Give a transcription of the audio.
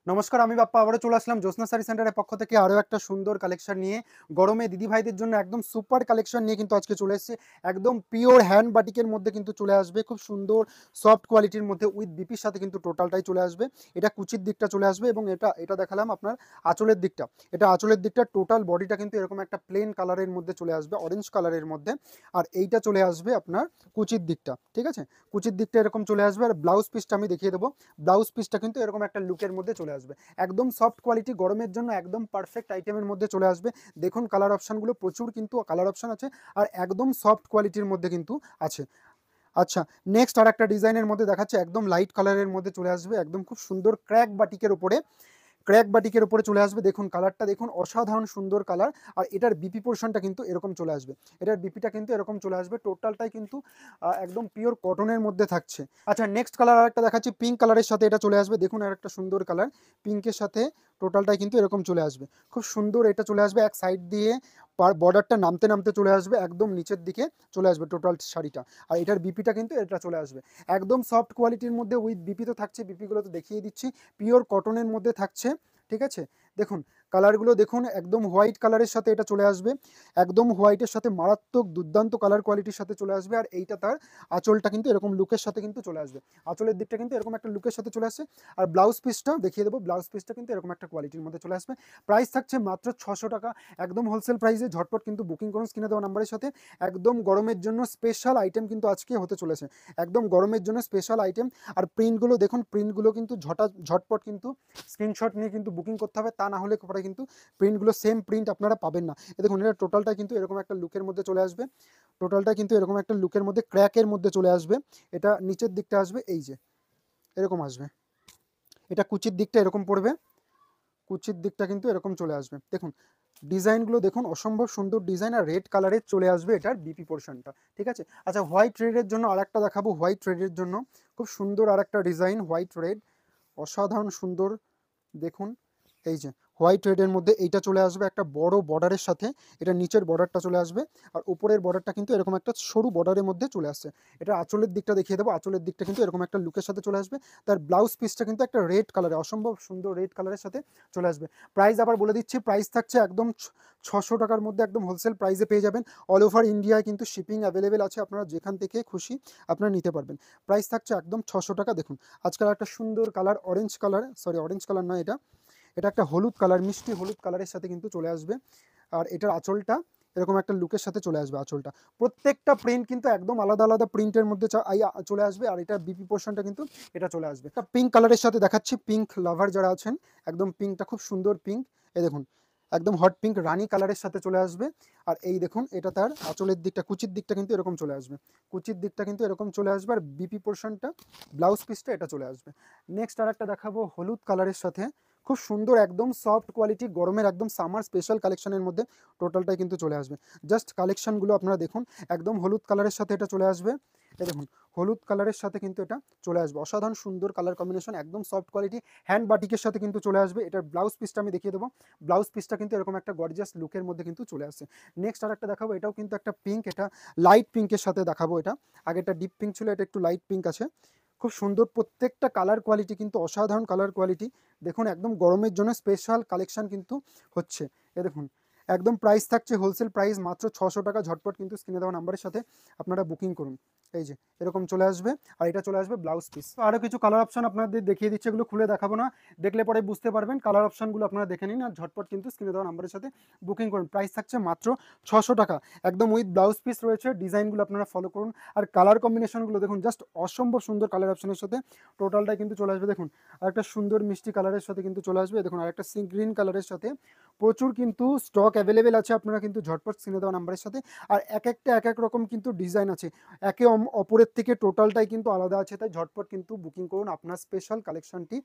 নমস্কার, আমি বাপ্পা আবারও চলে আসলাম জ্যোৎস্না শাড়ি সেন্টারের পক্ষ থেকে আরও একটা সুন্দর কালেকশন নিয়ে। গরমে দিদিভাইদের জন্য একদম সুপার কালেকশন নিয়ে কিন্তু আজকে চলে এসেছি। একদম পিওর হ্যান্ড বাটিকের মধ্যে কিন্তু চলে আসবে, খুব সুন্দর সফট কোয়ালিটির মধ্যে উইথ বিপির সাথে কিন্তু টোটালটাই চলে আসবে। এটা কুচির দিকটা চলে আসবে এবং এটা এটা দেখালাম আপনার আঁচলের দিকটা। এটা আঁচলের দিকটা টোটাল বডিটা কিন্তু এরকম একটা প্লেন কালারের মধ্যে চলে আসবে, অরেঞ্জ কালারের মধ্যে। আর এইটা চলে আসবে আপনার কুচির দিকটা, ঠিক আছে? কুচির দিকটা এরকম চলে আসবে। আর ব্লাউজ পিসটা আমি দেখিয়ে দেবো। ব্লাউজ পিসটা কিন্তু এরকম একটা লুকের মধ্যে চলে আসবে। একদম সফট কোয়ালিটি, গরমের জন্য একদম পারফেক্ট আইটেমের মধ্যে চলে আসবে। দেখুন কালার অপশানগুলো, প্রচুর কিন্তু কালার অপশান আছে আর একদম সফট কোয়ালিটির মধ্যে কিন্তু আছে। আচ্ছা, নেক্সট আর একটা ডিজাইনের মধ্যে দেখাচ্ছে, একদম লাইট কালারের মধ্যে চলে আসবে, একদম খুব সুন্দর ক্র্যাক বাটিকের উপরে। ক্র্যাক বাটিকের উপরে চলে আসবে। দেখুন কালারটা, দেখুন অসাধারণ সুন্দর কালার। আর এটার বিপি পোর্শনটা কিন্তু এরকম চলে আসবে। এটার বিপিটা কিন্তু এরকম চলে আসবে। টোটালটাই কিন্তু একদম পিওর কটনের মধ্যে থাকছে। আচ্ছা, নেক্সট কালার আরেকটা দেখাচ্ছি, পিঙ্ক কালারের সাথে এটা চলে আসবে। দেখুন আর একটা সুন্দর কালার, পিঙ্কের সাথে টোটালটাই কিন্তু এরকম চলে আসবে। খুব সুন্দর এটা চলে আসবে। এক সাইড দিয়ে বর্ডারটা নামতে নামতে চলে আসবে, একদম নিচের দিকে চলে আসবে টোটাল শাড়িটা। আর এটার বিপিটা কিন্তু এটা চলে আসবে। একদম সফট কোয়ালিটির মধ্যে উইথ বিপি তো থাকছে, বিপিগুলো তো দেখিয়ে দিচ্ছি। পিওর কটনের মধ্যে থাকছে, ঠিক আছে? দেখুন কালারগুলো দেখুন, একদম হোয়াইট কালারের সাথে এটা চলে আসবে। একদম হোয়াইটের সাথে মারাত্মক দুর্দান্ত কালার কোয়ালিটির সাথে চলে আসবে। আর এইটা তার আঁচলটা কিন্তু এরকম লুকের সাথে কিন্তু চলে আসবে। আঁচলের দিকটা কিন্তু এরকম একটা লুকের সাথে চলে আসছে। আর ব্লাউজ পিসটা দেখিয়ে দেবো, ব্লাউজ পিসটা কিন্তু এরকম একটা কোয়ালিটির মধ্যে চলে আসবে। প্রাইস থাকছে মাত্র 600 টাকা, একদম হোলসেল প্রাইসে। ঝটপট কিন্তু বুকিং করুন স্ক্রিনে দেওয়া নাম্বারের সাথে। একদম গরমের জন্য স্পেশাল আইটেম কিন্তু আজকে হতে চলেছে, একদম গরমের জন্য স্পেশাল আইটেম। আর প্রিন্টগুলো দেখুন, প্রিন্টগুলো কিন্তু ঝটপট কিন্তু স্ক্রিনশট নিয়ে কিন্তু বুকিং করতে হবে, তা না হলে পরে কিন্তু প্রিন্টগুলো সেম প্রিন্ট আপনারা পাবেন না। দেখুন এটা টোটালটা কিন্তু এরকম একটা লুকের মধ্যে চলে আসবে। টোটালটা কিন্তু এরকম একটা লুকের মধ্যে ক্র্যাকের মধ্যে চলে আসবে। এটা নিচের দিকটা আসবে এই যে এরকম আসবে। এটা কুচির দিকটা এরকম পড়বে, কুচির দিকটা কিন্তু এরকম চলে আসবে। দেখুন ডিজাইনগুলো দেখুন, অসম্ভব সুন্দর ডিজাইন। আর রেড কালারের চলে আসবে এটার বিপি পোর্শনটা, ঠিক আছে? আচ্ছা, হোয়াইট রেডের জন্য আরেকটা দেখাবো। হোয়াইট রেডের জন্য খুব সুন্দর আরেকটা ডিজাইন, হোয়াইট রেড, অসাধারণ সুন্দর। দেখুন এই যে হোয়াইট রেডের মধ্যে এইটা চলে আসবে একটা বড় বর্ডারের সাথে। এটা নিচের বর্ডারটা চলে আসবে আর উপরের বর্ডারটা কিন্তু এরকম একটা সরু বর্ডারের মধ্যে চলে আসছে। এটা আঁচলের দিকটা দেখিয়ে দেবো। আঁচলের দিকটা কিন্তু এরকম একটা লুকের সাথে চলে আসবে। তার ব্লাউজ পিসটা কিন্তু একটা রেড কালারে, অসম্ভব সুন্দর রেড কালারের সাথে চলে আসবে। প্রাইস আবার বলে দিচ্ছি, প্রাইস থাকছে একদম 600 টাকার মধ্যে, একদম হোলসেল প্রাইসে পেয়ে যাবেন। অল ওভার ইন্ডিয়ায় কিন্তু শিপিং অ্যাভেলেবেল আছে, আপনারা যেখান থেকে খুশি আপনারা নিতে পারবেন। প্রাইস থাকছে একদম 600 টাকা। দেখুন আজকাল একটা সুন্দর colour, orange colour, sorry orange colour নয়, এটা এটা একটা হলুদ কালার, মিষ্টি হলুদ কালারের সাথে কিন্তু চলে আসবে। আর এটার আঁচলটা এরকম একটা লুকের সাথে চলে আসবে। আঁচলটা প্রত্যেকটা প্রিন্ট কিন্তু একদম আলাদা আলাদা প্রিন্টের মধ্যে চলে আসবে। আর এটা বিপি পোর্শনটা কিন্তু এটা চলে আসবে। একটা পিঙ্ক কালারের সাথে দেখাচ্ছি, পিঙ্ক লাভার যারা আছেন, একদম পিঙ্কটা খুব সুন্দর পিঙ্ক। এই দেখুন একদম হট পিঙ্ক রানী কালারের সাথে চলে আসবে। আর এই দেখুন এটা তার আঁচলের দিকটা, কুচির দিকটা কিন্তু এরকম চলে আসবে। কুচির দিকটা কিন্তু এরকম চলে আসবে। আর বিপি পোর্শনটা, ব্লাউজ পিসটা এটা চলে আসবে। নেক্সট আর একটা দেখাবো হলুদ কালারের সাথে, খুব সুন্দর একদম সফট কোয়ালিটি, গরমের একদম সামার স্পেশাল কালেকশনের মধ্যে টোটালটাই কিন্তু চলে আসবে। জাস্ট কালেকশনগুলো আপনারা দেখুন, একদম হলুদ কালারের সাথে এটা চলে আসবে। এই দেখুন হলুদ কালারের সাথে কিন্তু এটা চলে আসবে, অসাধারণ সুন্দর কালার কম্বিনেশন, একদম সফট কোয়ালিটি হ্যান্ড বাটিকের সাথে কিন্তু চলে আসবে। এটার ব্লাউজ পিসটা আমি দেখিয়ে দেবো। ব্লাউজ পিসটা কিন্তু এরকম একটা গর্জিয়াস লুকের মধ্যে কিন্তু চলে আসছে। নেক্সট আর একটা দেখাবো, এটাও কিন্তু একটা পিঙ্ক, এটা লাইট পিঙ্কের সাথে দেখাবো। এটা আগে একটা ডিপ পিঙ্ক ছিল, এটা একটু লাইট পিঙ্ক আছে। খুব সুন্দর প্রত্যেকটা কালার কোয়ালিটি কিন্তু অসাধারণ কালার কোয়ালিটি। দেখুন একদম গরমের জন্য স্পেশাল কালেকশন কিন্তু হচ্ছে। এ দেখুন একদম প্রাইস থাকছে হোলসেল প্রাইস মাত্র 600 টাকা। ঝটপট কিন্তু স্ক্রিনে দেওয়া নাম্বারের সাথে আপনারা বুকিং করুন। এই যে এরকম চলে আসবে। আর এটা চলে আসবে ব্লাউজ পিস। আরও কিছু কালার অপশন আপনাদের দেখিয়ে দিচ্ছে, এগুলো খুলে দেখাবো না, দেখলে পরে বুঝতে পারবেন। কালার অপশনগুলো আপনারা দেখে নিন আর ঝটপট কিন্তু স্ক্রিনে দেওয়া নাম্বারের সাথে বুকিং করুন। প্রাইস থাকছে মাত্র 600 টাকা, একদম উইথ ব্লাউজ পিস রয়েছে। ডিজাইনগুলো আপনারা ফলো করুন। আর কালার কম্বিনেশনগুলো দেখুন, জাস্ট অসম্ভব সুন্দর কালার অপশনের সাথে টোটালটা কিন্তু চলে আসবে। দেখুন আর একটা সুন্দর মিষ্টি কালারের সাথে কিন্তু চলে আসবে। দেখুন আর একটা সি গ্রিন কালারের সাথে প্রচুর কিন্তু স্টক অ্যাভেলেবেল আছে, আপনারা কিন্তু ঝটপট স্ক্রিনে দেওয়া নাম্বারের সাথে। আর এক একটা এক এক রকম কিন্তু ডিজাইন আছে, একে অপরের থেকে টোটালটাই কিন্তু আলাদা আছে। তাই ঝটপট কিন্তু বুকিং করুন আপনার স্পেশাল কালেকশনটি